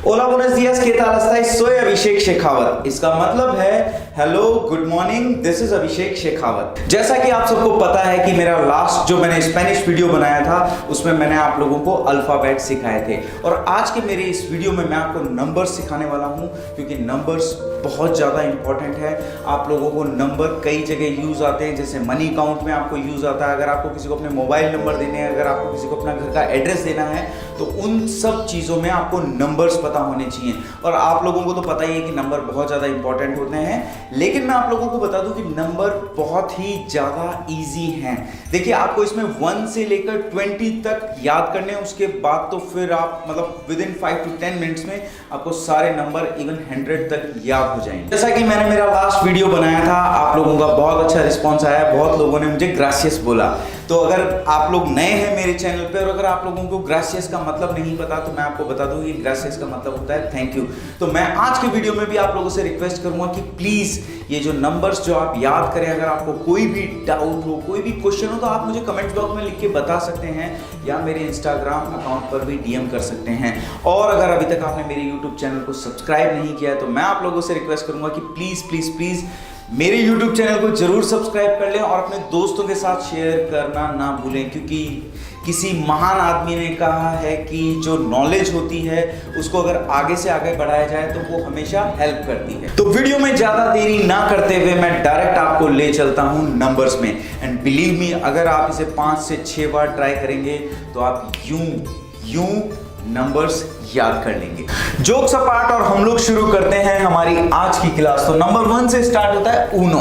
Hola, buenos días, ¿qué tal estáis? Soy अभिषेक शेखावत। इसका मतलब है hello, good morning, this is Abhishek Shekhawat. जैसा कि आप सबको पता है कि मेरा लास्ट जो मैंने स्पेनिश वीडियो बनाया था उसमें मैंने आप लोगों को अल्फाबेट सिखाए थे, और आज के मेरे इस वीडियो में मैं आपको नंबर्स सिखाने वाला हूं, क्योंकि नंबर्स बहुत ज़्यादा इंपॉर्टेंट है। आप लोगों को नंबर कई जगह यूज़ आते हैं, जैसे मनी अकाउंट में आपको यूज़ आता है, अगर आपको किसी को अपने मोबाइल नंबर देने हैं, अगर आपको किसी को अपना घर का एड्रेस देना है, तो उन सब चीज़ों में आपको नंबर्स पता होने चाहिए। और आप लोगों को तो पता ही है कि नंबर बहुत ज़्यादा इंपॉर्टेंट होते हैं, लेकिन मैं आप लोगों को बता दूं कि नंबर बहुत ही ज़्यादा इजी हैं। देखिए, आपको इसमें 1 से लेकर 20 तक याद करने हैं, उसके बाद तो फिर आप मतलब विद इन 5 to 10 मिनट्स में आपको सारे नंबर इवन 100 तक याद हो जाएंगे। जैसा कि मैंने मेरा लास्ट वीडियो बनाया था, आप लोगों का बहुत अच्छा रिस्पॉन्स आया, बहुत लोगों ने मुझे ग्रासियस बोला। तो अगर आप लोग नए हैं मेरे चैनल पे और अगर आप लोगों को ग्रासियस का मतलब नहीं पता, तो मैं आपको बता दूं कि ग्रासियस का मतलब होता है थैंक यू। तो मैं आज के वीडियो में भी आप लोगों से रिक्वेस्ट करूंगा कि प्लीज ये जो नंबर्स जो आप याद करें, अगर आपको कोई भी डाउट हो, कोई भी क्वेश्चन हो, तो आप मुझे कमेंट बॉक्स में लिख के बता सकते हैं, या मेरे इंस्टाग्राम अकाउंट पर भी डीएम कर सकते हैं। और अगर अभी तक आपने मेरे यूट्यूब चैनल को सब्सक्राइब नहीं किया है, तो मैं आप लोगों से रिक्वेस्ट करूंगा कि प्लीज प्लीज प्लीज मेरे YouTube चैनल को जरूर सब्सक्राइब कर लें और अपने दोस्तों के साथ शेयर करना ना भूलें, क्योंकि किसी महान आदमी ने कहा है कि जो नॉलेज होती है उसको अगर आगे से आगे बढ़ाया जाए तो वो हमेशा हेल्प करती है। तो वीडियो में ज़्यादा देरी ना करते हुए मैं डायरेक्ट आपको ले चलता हूँ नंबर्स में। एंड बिलीव मी, अगर आप इसे 5 से 6 बार ट्राई करेंगे तो आप यूं नंबर्स याद कर लेंगे। जोक्स अपार्ट, और हम लोग शुरू करते हैं हमारी आज की क्लास। तो नंबर 1 से स्टार्ट होता है उनो।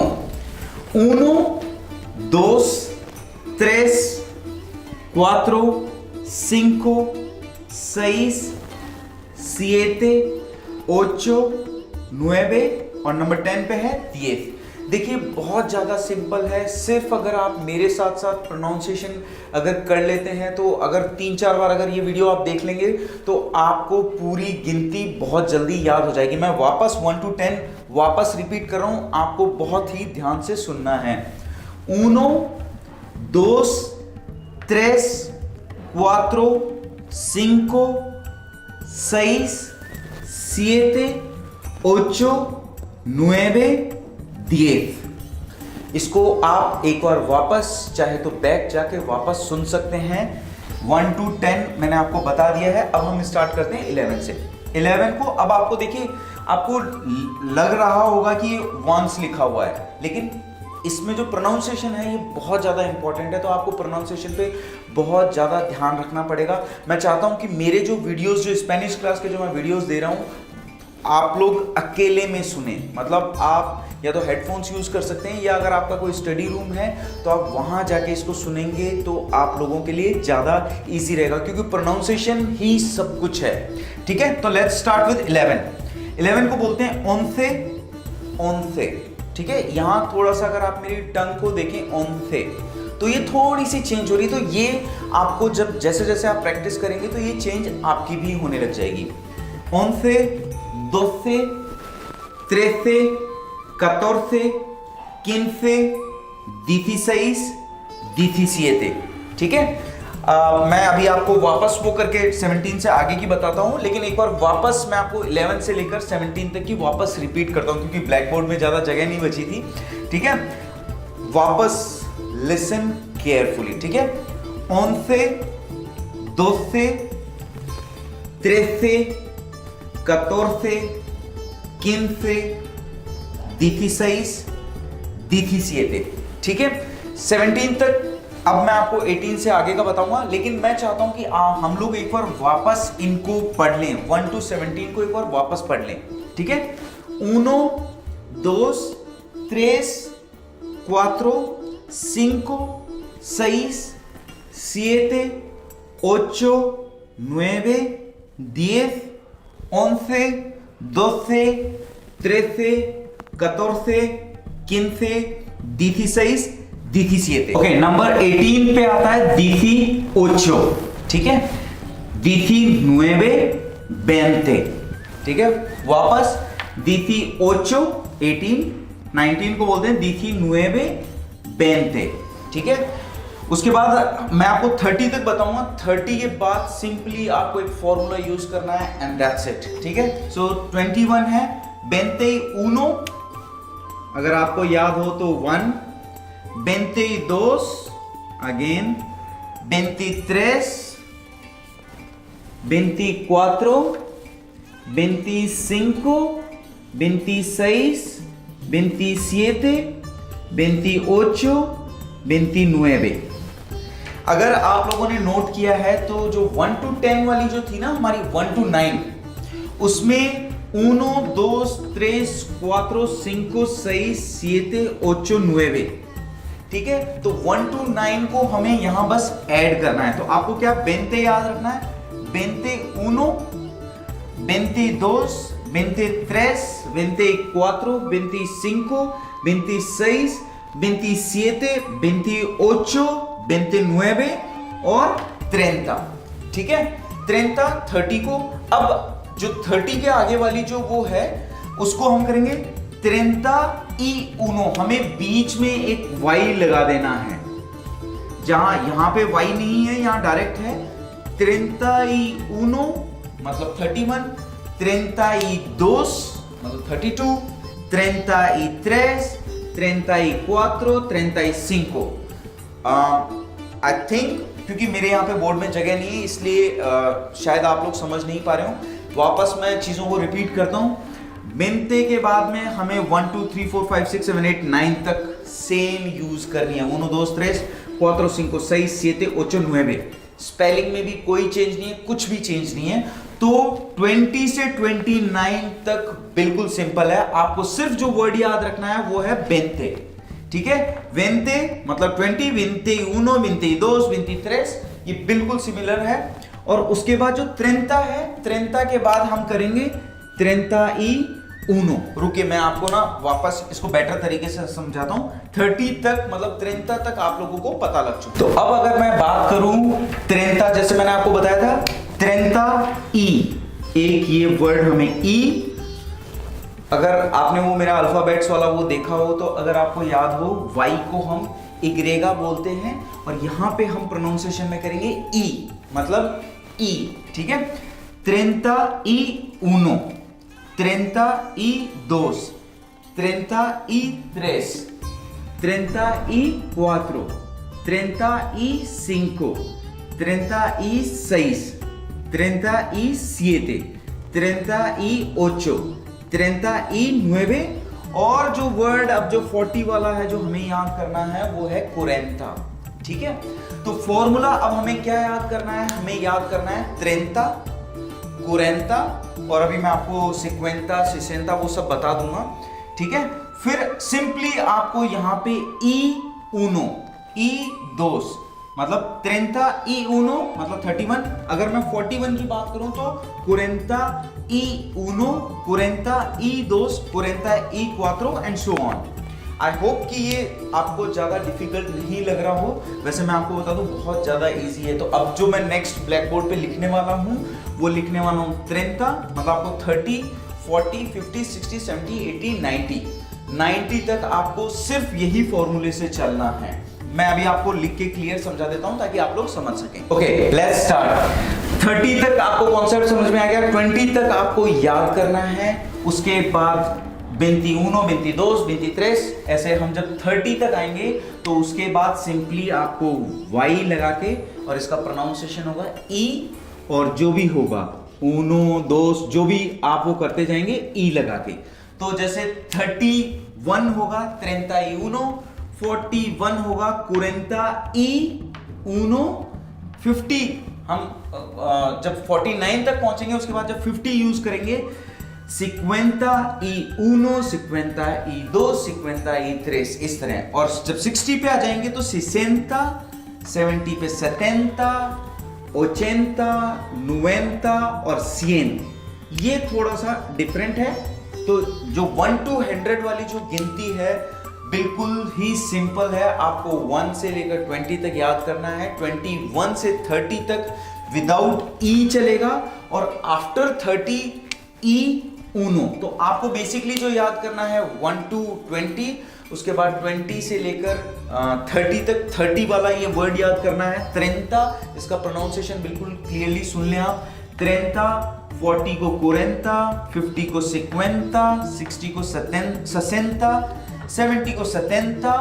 उनो, dos, tres, cuatro, cinco, seis, siete, ocho, nueve, और नंबर 10 पे है 10। देखिए, बहुत ज़्यादा सिंपल है। सिर्फ अगर आप मेरे साथ साथ प्रोनाउंसिएशन अगर कर लेते हैं, तो अगर 3-4 बार अगर ये वीडियो आप देख लेंगे तो आपको पूरी गिनती बहुत जल्दी याद हो जाएगी। मैं वापस 1 to 10 वापस रिपीट कर रहा हूँ, आपको बहुत ही ध्यान से सुनना है। उनो, dos, tres, cuatro, cinco, seis, siete, ocho, nueve, 10। इसको आप एक बार वापस चाहे तो बैक जाके वापस सुन सकते हैं। 1 to 10 मैंने आपको बता दिया है। अब हम स्टार्ट करते हैं 11 से। 11 को अब आपको देखिए, आपको लग रहा होगा कि वंस लिखा हुआ है, लेकिन इसमें जो प्रोनाउंसिएशन है ये बहुत ज़्यादा इंपॉर्टेंट है, तो आपको प्रोनाउंसिएशन पे बहुत ज़्यादा ध्यान रखना पड़ेगा। मैं चाहता हूँ कि मेरे जो वीडियोस, जो स्पेनिश क्लास के जो मैं वीडियोस दे रहा हूँ, आप लोग अकेले में सुने। मतलब आप या तो हेडफोन्स यूज़ कर सकते हैं, या अगर आपका कोई स्टडी रूम है तो आप वहाँ जाके इसको सुनेंगे तो आप लोगों के लिए ज़्यादा इजी रहेगा, क्योंकि प्रोनाउंसिएशन ही सब कुछ है। ठीक है, तो लेट्स स्टार्ट विद 11। 11 को बोलते हैं ओंसे, ओंसे। ठीक है, यहाँ थोड़ा सा अगर आप मेरी टंग को देखें, ओंसे, तो ये थोड़ी सी चेंज हो रही है। तो ये आपको जब जैसे जैसे आप प्रैक्टिस करेंगे तो ये चेंज आपकी भी होने लग जाएगी। ओंसे, दोसे, त्रेसे, 14, 15, 16, 17। ठीक है, मैं अभी आपको वापस वो करके 17 से आगे की बताता हूं, लेकिन एक बार वापस मैं आपको 11 से लेकर 17 तक की वापस रिपीट करता हूं, क्योंकि ब्लैक बोर्ड में ज्यादा जगह नहीं बची थी। ठीक है, वापस लिसन केयरफुली। ठीक है, 11, 12, 13, 14, 15, 16, 17। ठीक है, 17 तक अब मैं आपको 18 से आगे का बताऊंगा, लेकिन मैं चाहता हूं कि हम लोग एक बार वापस इनको पढ़ लें। 1 to 17 को एक बार वापस पढ़ लें। ठीक है, uno, dos, tres, cuatro, cinco, seis, siete, ocho, nueve, 10, 11, 12, 13, 14, 15, 16, 17। Okay, number 18 पे आता है 18। ठीक है, 19, 20। ठीक है, वापस 18, 19 को बोलते हैं 19, 20। ठीक है, उसके बाद मैं आपको 30 तक बताऊंगा। 30 के बाद सिंपली आपको एक फॉर्मूला यूज करना है एंड दैट्स इट, ठीक है। सो 21 है 21, अगर आपको याद हो तो 1, 22 अगेन, 23, 24, 25, 26, 27, 28, 29। अगर आप लोगों ने नोट किया है तो जो 1 to 10 वाली जो थी ना हमारी 1 to 9, उसमें 1, 2, 3, 4, 5, 6, 7, 8, 9, ठीक है। तो 1 to 9 को हमें यहां बस ऐड करना है। तो आपको क्या 20 याद रखना है, 21, 22, 23, 24, 25, 26, 27, 28, 29 और 30, ठीक है। 30 को, अब जो 30 के आगे वाली जो वो है उसको हम करेंगे 31, हमें बीच में एक y लगा देना है, जहां यहां पे y नहीं है, यहां डायरेक्ट है 31 मतलब 31, 32 मतलब 32, 33, 34, 35। आई थिंक क्योंकि मेरे यहाँ पे बोर्ड में जगह नहीं है इसलिए शायद आप लोग समझ नहीं पा रहे हो। वापस मैं चीजों को रिपीट करता हूँ। 20 के बाद में हमें 1, 2, 3, 4, 5, 6, 7, 8, 9 तक सेम यूज करनी है। 1, 2, 3, 4, 5, 6, 7, 8, 9। स्पेलिंग में भी कोई चेंज नहीं है, कुछ भी चेंज नहीं है। तो 20 से 29 तक बिल्कुल सिंपल है। आपको सिर्फ जो वर्ड याद रखना है वो है 20, ठीक है। 20 मतलब 20, 21, 22, 23, ये बिल्कुल सिमिलर है। और उसके बाद जो 30 है, 30 के बाद हम करेंगे 31। रुके मैं आपको ना वापस इसको बेटर तरीके से समझाता हूं। 30 तक मतलब 30 तक आप लोगों को पता लग चुका। तो अब अगर मैं बात करूं 30, जैसे मैंने आपको बताया था 30 एक ये वर्ड हमें ई, अगर आपने वो मेरा अल्फाबेट्स वाला वो देखा हो तो अगर आपको याद हो y को हम इग्रेगा बोलते हैं और यहां पे हम प्रोनाउंसिएशन में करेंगे ई, मतलब ई, ठीक है। 31, 32, 33, 34, 35, 36, 37, 38, 39 और जो वर्ड अब जो 40 वाला है जो हमें याद करना है वो है 40, ठीक है। तो फॉर्मूला अब हमें क्या याद करना है, हमें याद करना है 30, 40 और अभी मैं आपको 50, 60 वो सब बता दूंगा, ठीक है। फिर सिंपली आपको यहाँ पे E1, E2 मतलब 30 मतलब 31। अगर मैं 41 की बात करूं तो 41, 42, 44 and so on. I hope कि ये आपको ज्यादा डिफिकल्ट नहीं लग रहा हो। वैसे मैं आपको बता दूं बहुत ज्यादा इजी है। तो अब जो मैं नेक्स्ट ब्लैक बोर्ड पे लिखने वाला हूं वो लिखने वाला हूं 30 मतलब आपको 30, 40, 50, 60, 70, 80, 90 तक आपको सिर्फ यही फॉर्मूले से चलना है। मैं अभी आपको लिख के क्लियर समझा देता हूं ताकि आप लोग समझ सकें। Okay, let's start. 30 तक आपको कॉन्सेप्ट समझ में आ गया। 20 तक आपको याद करना है। उसके बाद 21, 22, 23, ऐसे हम जब 30 तक आएंगे तो उसके बाद सिंपली आपको y लगा के और इसका प्रोनाउंसिएशन होगा ई और जो भी होगा 1, 2 जो भी आप वो करते जाएंगे ई लगा के। तो जैसे 31 होगा 31, 41 होगा 41, 50 हम जब 49 तक पहुंचेंगे उसके बाद जब 50 यूज करेंगे 51, 52, 53 इस तरह। और जब 60 पे आ जाएंगे तो 60, 70 पे 70, 80, 90 और 100। ये थोड़ा सा डिफरेंट है। तो जो 1 to 100 वाली जो गिनती है बिल्कुल ही सिंपल है। आपको 1 से लेकर 20 तक याद करना है। 21 से 30 तक विदाउट ई चलेगा और आफ्टर 30 ई 1। तो आपको बेसिकली जो याद करना है 1 to 20, उसके बाद 20 से लेकर 30 तक 30 वाला ये वर्ड याद करना है। 30, इसका प्रोनाउंसिएशन बिल्कुल क्लियरली सुन लें आप। 30, 40 को 40, 50 को 50, 60 को 60, 70 को 70,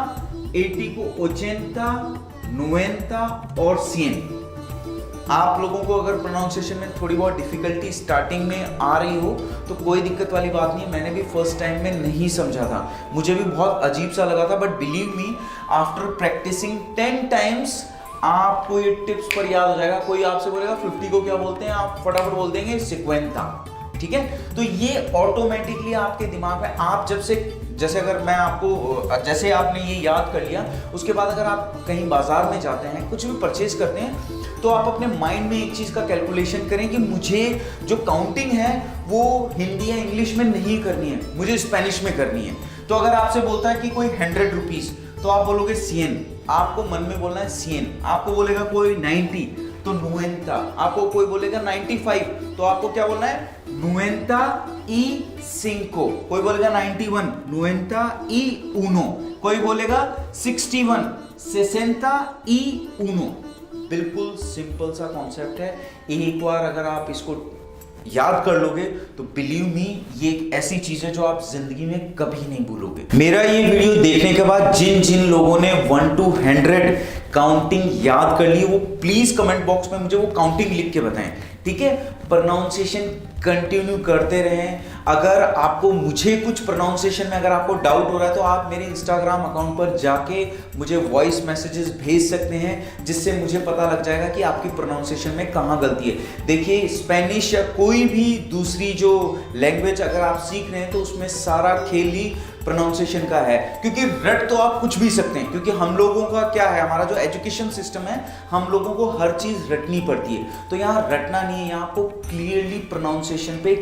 80 को 80, 90 और 100। आप लोगों को अगर प्रोनाउंसिएशन में थोड़ी बहुत डिफिकल्टी स्टार्टिंग में आ रही हो तो कोई दिक्कत वाली बात नहीं है। मैंने भी फर्स्ट टाइम में नहीं समझा था, मुझे भी बहुत अजीब सा लगा था, but believe me after practising 10 times आपको ये टिप्स पर याद हो जाएगा। कोई आपसे बोलेगा 50 को क्या बोलते हैं, आप फटाफट बोल देंगे 50, ठीक है। तो ये ऑटोमेटिकली आपके दिमाग में आप जैसे अगर मैं आपको जैसे आपने ये याद कर लिया, उसके बाद अगर आप कहीं बाजार में जाते हैं, कुछ भी परचेज करते हैं, तो आप अपने माइंड में एक चीज का कैलकुलेशन करें कि मुझे जो काउंटिंग है वो हिंदी या इंग्लिश में नहीं करनी है, मुझे स्पेनिश में करनी है। तो अगर आपसे बोलता है कि कोई 100 रुपीज, तो आप बोलोगे 100, आपको मन में बोलना है 100। आपको बोलेगा कोई 90 तो 90, आपको कोई बोलेगा 95 तो आपको क्या बोलना है 95, कोई बोलेगा 91 91, कोई बोलेगा 61 61। बिल्कुल सिंपल सा कॉन्सेप्ट है। एक बार अगर आप इसको याद कर लोगे तो बिलीव मी ये एक ऐसी चीज है जो आप जिंदगी में कभी नहीं भूलोगे। मेरा ये वीडियो देखने के बाद जिन लोगों ने 1 to 100 काउंटिंग याद कर ली वो प्लीज कमेंट बॉक्स में मुझे वो काउंटिंग लिख के बताएं, ठीक है। प्रोनाउंसिएशन कंटिन्यू करते रहें। अगर आपको मुझे कुछ प्रोनाउंसिएशन में अगर आपको डाउट हो रहा है तो आप मेरे इंस्टाग्राम अकाउंट पर जाके मुझे वॉइस मैसेजेस भेज सकते हैं, जिससे मुझे पता लग जाएगा कि आपकी प्रोनाउंसिएशन में कहाँ गलती है। देखिए स्पेनिश या कोई भी दूसरी जो लैंग्वेज अगर आप सीख रहे हैं तो उसमें सारा खेल ही प्रोनाउंसिएशन का है, क्योंकि रट तो आप कुछ भी सकते हैं, क्योंकि हम लोगों का क्या है, हमारा जो एजुकेशन सिस्टम है, हम लोगों को हर चीज रटनी पड़ती है। तो यहाँ रटना नहीं है, यहाँ आपको क्लियरली प्रोनाउंसिएशन पे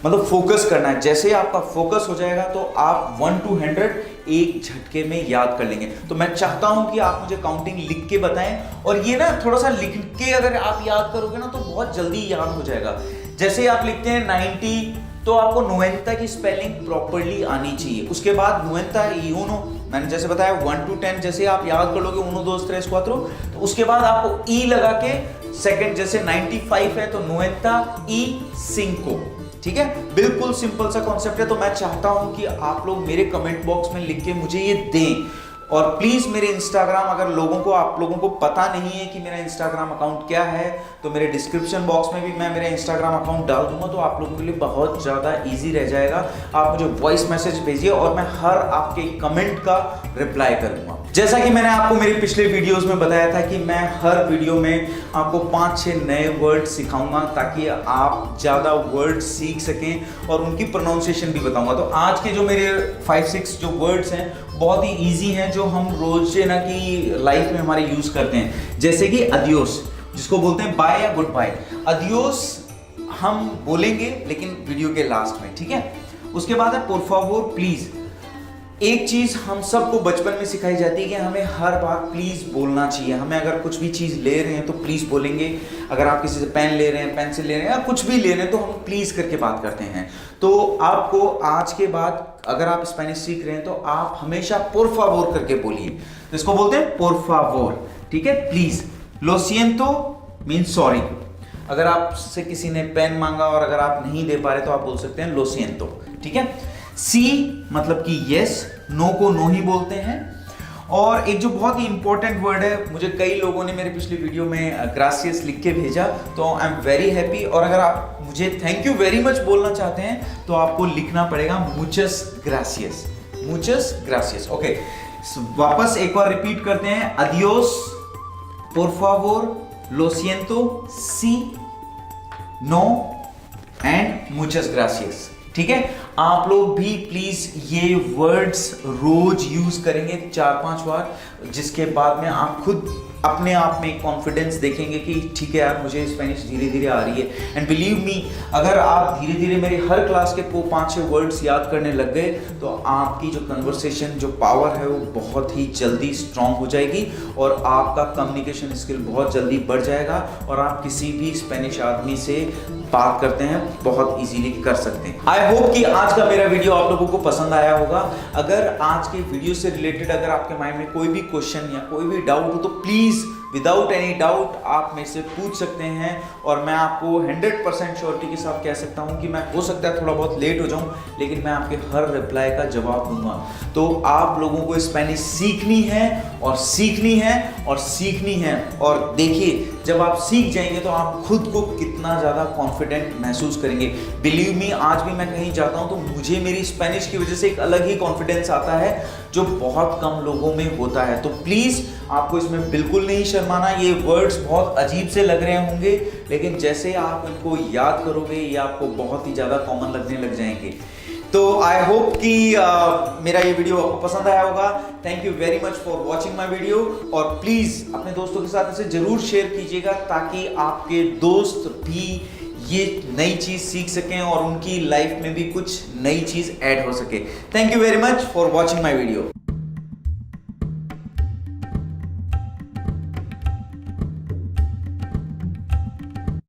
मतलब फोकस करना है। जैसे आपका फोकस हो जाएगा तो आप 1 to 100 एक झटके में याद कर लेंगे। तो मैं चाहता हूं कि आप मुझे काउंटिंग लिख के बताएं, और ये ना थोड़ा सा लिख के अगर आप याद करोगे ना तो बहुत जल्दी याद हो जाएगा। जैसे आप लिखते हैं 90 तो आपको 90 की स्पेलिंग प्रॉपर्ली आनी चाहिए। उसके बाद 91, मैंने जैसे बताया 1 to 10 जैसे आप याद कर लोगे 1 2 3 4, तो उसके बाद आपको ई लगा के सेकंड, जैसे 95 है तो 95, ठीक है। बिल्कुल सिंपल सा कॉन्सेप्ट है। तो मैं चाहता हूं कि आप लोग मेरे कमेंट बॉक्स में लिख के मुझे ये दें, और प्लीज मेरे इंस्टाग्राम, अगर आप लोगों को पता नहीं है कि मेरा इंस्टाग्राम अकाउंट क्या है, तो मेरे डिस्क्रिप्शन बॉक्स में भी मैं मेरा इंस्टाग्राम अकाउंट डाल दूंगा, तो आप लोगों के लिए बहुत ज़्यादा इजी रह जाएगा। आप मुझे वॉइस मैसेज भेजिए और मैं हर आपके कमेंट का रिप्लाई करूंगा। जैसा कि मैंने आपको मेरे पिछले वीडियोस में बताया था कि मैं हर वीडियो में आपको 5-6 नए वर्ड सिखाऊंगा ताकि आप ज़्यादा वर्ड सीख सकें और उनकी प्रोनाउंसिएशन भी बताऊंगा। तो आज के जो मेरे 5-6 जो वर्ड्स हैं बहुत ही इजी हैं, जो हम रोजाना की लाइफ में हमारे यूज करते हैं। जैसे कि अदियोस, जिसको बोलते हैं बाय या गुड बाय। अदियोस हम बोलेंगे लेकिन वीडियो के लास्ट में, ठीक है। उसके बाद है por favor प्लीज। एक चीज हम सबको बचपन में सिखाई जाती है कि हमें हर बार प्लीज बोलना चाहिए। हमें अगर कुछ भी चीज ले रहे हैं तो प्लीज बोलेंगे। अगर आप किसी से पेन ले रहे हैं, पेंसिल ले रहे हैं या कुछ भी ले रहे हैं तो हम प्लीज करके बात करते हैं। तो आपको आज के बाद अगर आप स्पेनिश सीख रहे हैं तो आप हमेशा por favor करके बोलिए। तो इसको बोलते हैं por favor, ठीक है, please. lo siento means sorry. अगर आपसे किसी ने पेन मांगा और अगर आप नहीं दे पा रहे तो आप बोल सकते हैं lo siento, ठीक है। सी मतलब कि यस, नो को नो ही बोलते हैं। और एक जो बहुत ही इंपॉर्टेंट वर्ड है, मुझे कई लोगों ने मेरे पिछली वीडियो में ग्रासियस लिख के भेजा, तो आई एम वेरी हैप्पी। और अगर आप मुझे थैंक यू वेरी मच बोलना चाहते हैं तो आपको लिखना पड़ेगा मुचस ग्रासियस, मुचस ग्रासियस। ओके, वापस एक बार रिपीट करते हैं। Adios, por favor, lo siento, sí, no and muchas gracias, ठीक है। आप लोग भी प्लीज ये वर्ड्स रोज यूज करेंगे 4-5 बार, जिसके बाद में आप खुद अपने आप में कॉन्फिडेंस देखेंगे कि ठीक है यार, मुझे स्पेनिश धीरे धीरे आ रही है। एंड बिलीव मी, अगर आप धीरे धीरे मेरी हर क्लास के को 5-6 वर्ड्स याद करने लग गए तो आपकी जो कन्वर्सेशन जो पावर है वो बहुत ही जल्दी स्ट्रांग हो जाएगी और आपका कम्युनिकेशन स्किल बहुत जल्दी बढ़ जाएगा और आप किसी भी स्पेनिश आदमी से बात करते हैं बहुत इजीली कर सकते हैं। आई होप कि आज का मेरा वीडियो आप लोगों को पसंद आया होगा। अगर आज के वीडियो से रिलेटेड अगर आपके माइंड में कोई भी क्वेश्चन या कोई भी डाउट हो तो प्लीज विदाउट एनी डाउट आप मेरे से पूछ सकते हैं और मैं आपको 100% श्योरिटी के साथ कह सकता हूं कि मैं हो सकता है थोड़ा बहुत लेट हो जाऊं, लेकिन मैं आपके हर रिप्लाई का जवाब दूंगा। तो आप लोगों को स्पेनिश सीखनी है और सीखनी है और सीखनी है। और देखिए, जब आप सीख जाएंगे तो आप खुद को कितना ज़्यादा कॉन्फिडेंट महसूस करेंगे। बिलीव मी, आज भी मैं कहीं जाता हूं तो मुझे मेरी स्पेनिश की वजह से एक अलग ही कॉन्फिडेंस आता है जो बहुत कम लोगों में होता है। तो प्लीज़ आपको इसमें बिल्कुल नहीं शर्माना। ये वर्ड्स बहुत अजीब से लग रहे होंगे, लेकिन जैसे आप इनको याद करोगे ये आपको बहुत ही ज़्यादा कॉमन लगने लग जाएंगे। तो आई होप कि मेरा ये वीडियो आपको पसंद आया होगा। Thank you very much for watching my video और प्लीज़ अपने दोस्तों के साथ इसे ज़रूर शेयर कीजिएगा ताकि आपके दोस्त भी ये नई चीज़ सीख सकें और उनकी लाइफ में भी कुछ नई चीज़ ऐड हो सके। Thank you very much for watching my video.